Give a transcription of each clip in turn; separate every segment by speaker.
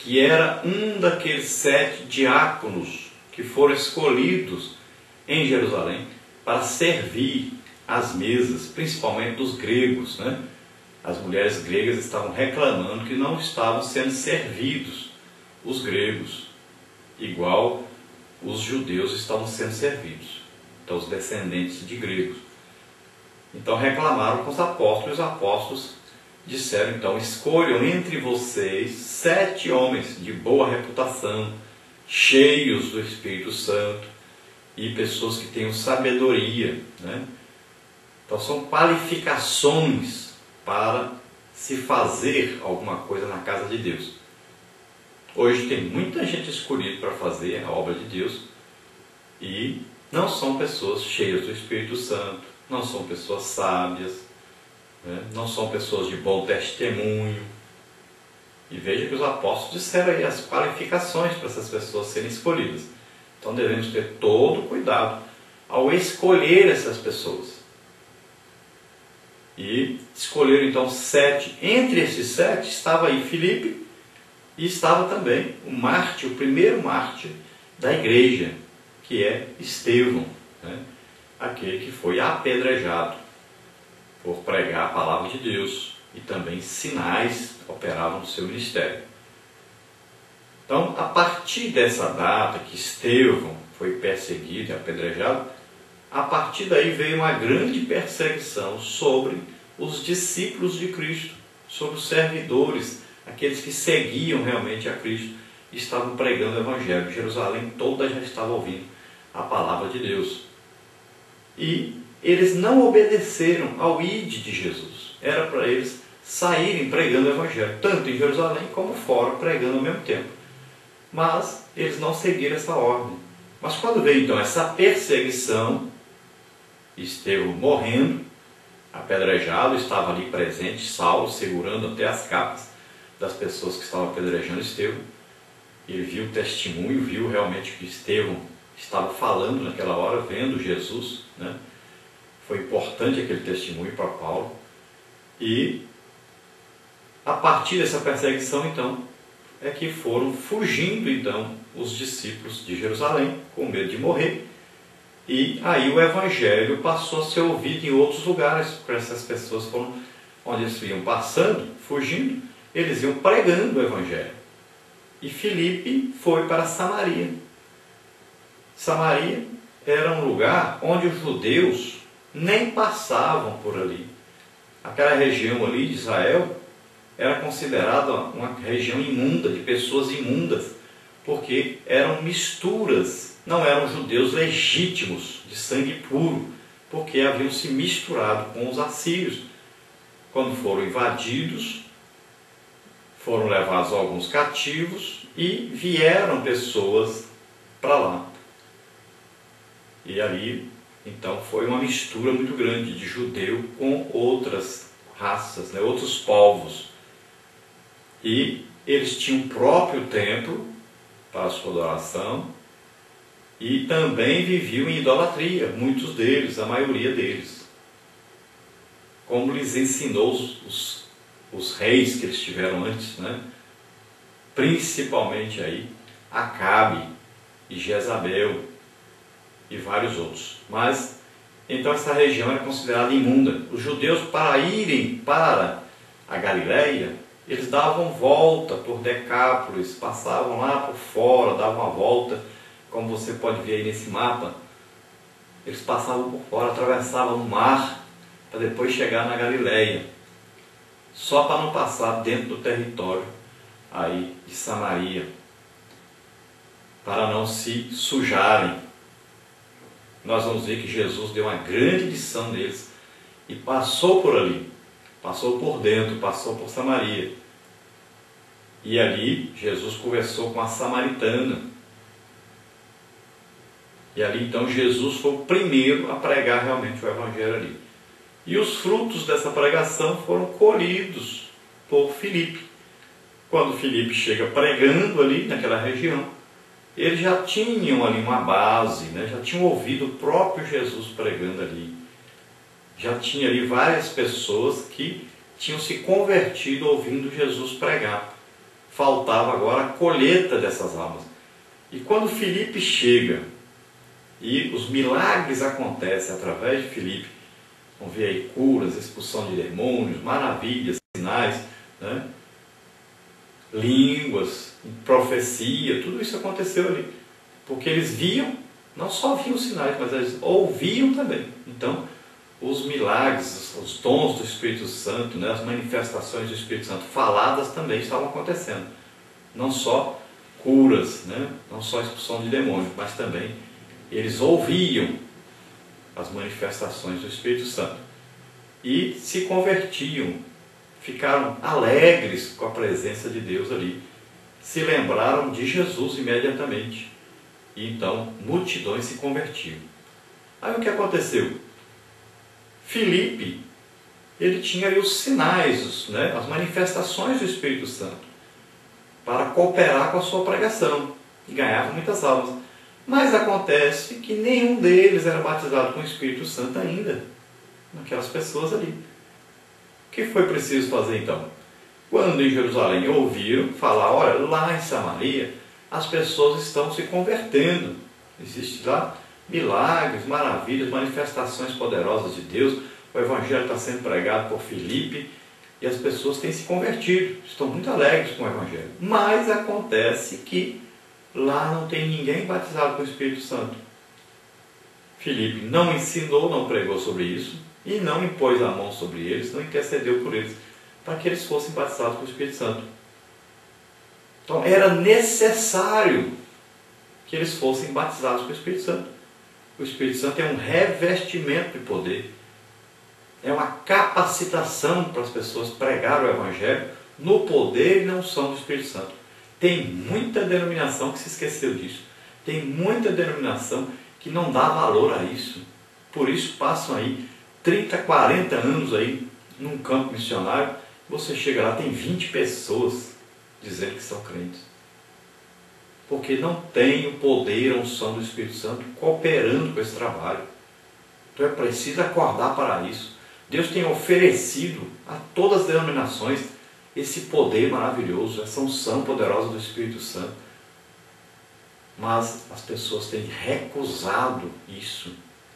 Speaker 1: que era um daqueles 7 diáconos que foram escolhidos em Jerusalém para servir as mesas, principalmente dos gregos, né? As mulheres gregas estavam reclamando que não estavam sendo servidos os gregos, igual os judeus estavam sendo servidos, então os descendentes de gregos. Então reclamaram com os apóstolos, e os apóstolos disseram, então, escolham entre vocês 7 homens de boa reputação, cheios do Espírito Santo, e pessoas que tenham sabedoria, né? Então são qualificações para se fazer alguma coisa na casa de Deus. Hoje tem muita gente escolhida para fazer a obra de Deus e não são pessoas cheias do Espírito Santo, não são pessoas sábias, né? Não são pessoas de bom testemunho. E veja que os apóstolos disseram aí as qualificações para essas pessoas serem escolhidas. Então devemos ter todo cuidado ao escolher essas pessoas. E escolheram então 7. Entre esses 7 estava aí Filipe e estava também o mártir, o primeiro mártir da igreja, que é Estevão, né? Aquele que foi apedrejado por pregar a palavra de Deus, e também sinais operavam no seu ministério. Então, a partir dessa data que Estevão foi perseguido e apedrejado, a partir daí veio uma grande perseguição sobre os discípulos de Cristo, sobre os servidores, aqueles que seguiam realmente a Cristo e estavam pregando o Evangelho. Jerusalém toda já estava ouvindo a palavra de Deus. E eles não obedeceram ao ide de Jesus. Era para eles saírem pregando o Evangelho, tanto em Jerusalém como fora, pregando ao mesmo tempo. Mas eles não seguiram essa ordem. Mas quando veio então essa perseguição, Estevão morrendo, apedrejado, estava ali presente, Saulo segurando até as capas das pessoas que estavam apedrejando Estevão. Ele viu o testemunho, viu realmente que Estevão estava falando naquela hora, vendo Jesus, né? Foi importante aquele testemunho para Paulo. E a partir dessa perseguição, então, é que foram fugindo, então, os discípulos de Jerusalém, com medo de morrer. E aí o Evangelho passou a ser ouvido em outros lugares, porque essas pessoas foram, onde eles iam passando, fugindo, eles iam pregando o Evangelho. E Filipe foi para Samaria. Samaria era um lugar onde os judeus nem passavam por ali. Aquela região ali de Israel era considerada uma região imunda, de pessoas imundas, porque eram misturas. Não eram judeus legítimos, de sangue puro, porque haviam se misturado com os assírios. Quando foram invadidos, foram levados alguns cativos e vieram pessoas para lá. E ali, então, foi uma mistura muito grande de judeu com outras raças, né, outros povos. E eles tinham o próprio templo para a sua adoração, e também viviam em idolatria, muitos deles, a maioria deles. Como lhes ensinou os reis que eles tiveram antes, né? Principalmente aí Acabe e Jezabel e vários outros. Mas, então essa região era considerada imunda. Os judeus, para irem para a Galileia, eles davam volta por Decápolis, passavam lá por fora, davam uma volta. Como você pode ver aí nesse mapa, eles passavam por fora, atravessavam o mar, para depois chegar na Galileia, só para não passar dentro do território aí de Samaria, para não se sujarem. Nós vamos ver que Jesus deu uma grande lição neles e passou por ali, passou por dentro, passou por Samaria. E ali Jesus conversou com a samaritana. E ali então Jesus foi o primeiro a pregar realmente o Evangelho ali. E os frutos dessa pregação foram colhidos por Filipe. Quando Filipe chega pregando ali naquela região, eles já tinham ali uma base, né? Já tinham ouvido o próprio Jesus pregando ali. Já tinha ali várias pessoas que tinham se convertido ouvindo Jesus pregar. faltava agora a colheita dessas almas. E quando Filipe chega e os milagres acontecem através de Filipe, vamos ver aí curas, expulsão de demônios, maravilhas, sinais, né? Línguas, profecia, tudo isso aconteceu ali. Porque eles viam, não só viam os sinais, mas eles ouviam também. Então, os milagres, os dons do Espírito Santo, né, as manifestações do Espírito Santo faladas também estavam acontecendo. Não só curas, né, não só expulsão de demônios, mas também eles ouviam as manifestações do Espírito Santo e se convertiam, ficaram alegres com a presença de Deus ali, se lembraram de Jesus imediatamente e então multidões se convertiam. Aí o que aconteceu? Filipe, ele tinha ali os sinais, né, as manifestações do Espírito Santo para cooperar com a sua pregação e ganhava muitas almas. Mas acontece que nenhum deles era batizado com o Espírito Santo ainda, naquelas pessoas ali. O que foi preciso fazer então? Quando em Jerusalém ouviram falar, olha, lá em Samaria as pessoas estão se convertendo, existe lá milagres, maravilhas, manifestações poderosas de Deus, o Evangelho está sendo pregado por Filipe e as pessoas têm se convertido, estão muito alegres com o Evangelho. Mas acontece que lá não tem ninguém batizado com o Espírito Santo. Filipe não ensinou, não pregou sobre isso e não impôs a mão sobre eles, não intercedeu por eles, para que eles fossem batizados com o Espírito Santo. Então era necessário que eles fossem batizados com o Espírito Santo. O Espírito Santo é um revestimento de poder, é uma capacitação para as pessoas pregar o Evangelho no poder e na unção do Espírito Santo. Tem muita denominação que se esqueceu disso. Tem muita denominação que não dá valor a isso. Por isso passam aí 30, 40 anos aí num campo missionário. Você chega lá, tem 20 pessoas dizendo que são crentes. Porque não tem o poder, a unção do Espírito Santo cooperando com esse trabalho. Então é preciso acordar para isso. Deus tem oferecido a todas as denominações esse poder maravilhoso, essa unção poderosa do Espírito Santo. Mas as pessoas têm recusado isso,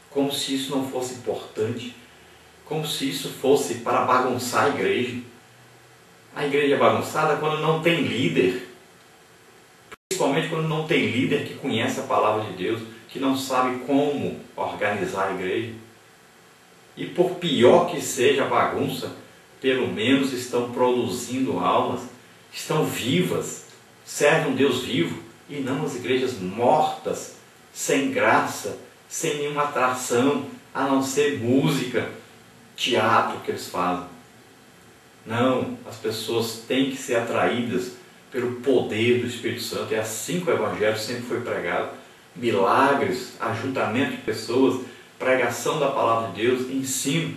Speaker 1: como se isso não fosse importante, como se isso fosse para bagunçar a igreja. A igreja é bagunçada quando não tem líder, principalmente quando não tem líder que conhece a palavra de Deus, que não sabe como organizar a igreja. E por pior que seja a bagunça, pelo menos estão produzindo almas, estão vivas, servem um Deus vivo, e não as igrejas mortas, sem graça, sem nenhuma atração, a não ser música, teatro que eles fazem. Não, as pessoas têm que ser atraídas pelo poder do Espírito Santo. É assim que o Evangelho sempre foi pregado. Milagres, ajuntamento de pessoas, pregação da palavra de Deus, ensino.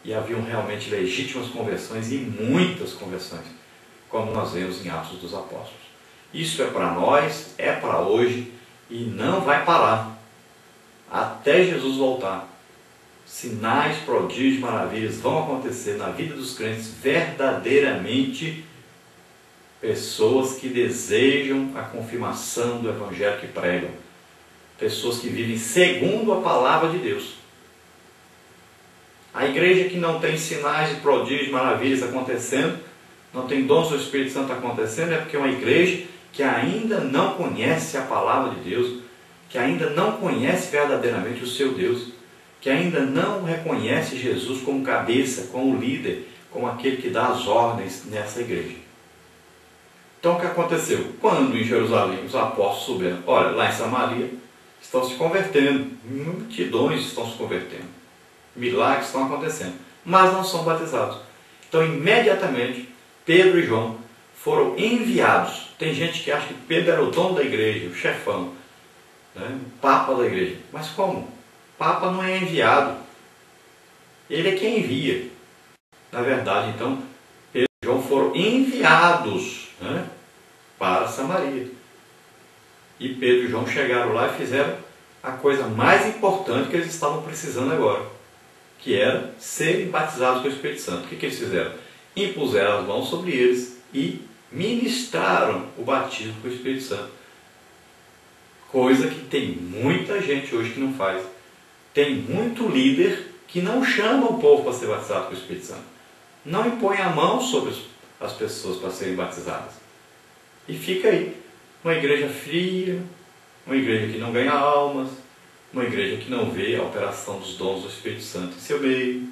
Speaker 1: E haviam realmente legítimas conversões e muitas conversões, como nós vemos em Atos dos Apóstolos. Isso é para nós, é para hoje e não vai parar até Jesus voltar. Sinais, prodígios, maravilhas vão acontecer na vida dos crentes, verdadeiramente pessoas que desejam a confirmação do Evangelho que pregam, pessoas que vivem segundo a palavra de Deus. A igreja que não tem sinais de prodígios, maravilhas acontecendo, não tem dons do Espírito Santo acontecendo, é porque é uma igreja que ainda não conhece a palavra de Deus, que ainda não conhece verdadeiramente o seu Deus, que ainda não reconhece Jesus como cabeça, como líder, como aquele que dá as ordens nessa igreja. Então o que aconteceu? Quando em Jerusalém os apóstolos souberam, olha, lá em Samaria estão se convertendo, multidões estão se convertendo, milagres estão acontecendo, mas não são batizados. Então imediatamente Pedro e João foram enviados. Tem gente que acha que Pedro era o dono da igreja, o chefão, né? O papa da igreja. Mas como? O papa não é enviado. Ele é quem envia. Na verdade, então, Pedro e João foram enviados, né, para Samaria. E Pedro e João chegaram lá e fizeram a coisa mais importante que eles estavam precisando agora, que era serem batizados com o Espírito Santo. O que eles fizeram? Impuseram as mãos sobre eles e ministraram o batismo com o Espírito Santo. Coisa que tem muita gente hoje que não faz. Tem muito líder que não chama o povo para ser batizado com o Espírito Santo. Não impõe a mão sobre as pessoas para serem batizadas. E fica aí, uma igreja fria, uma igreja que não ganha almas, uma igreja que não vê a operação dos dons do Espírito Santo em seu meio.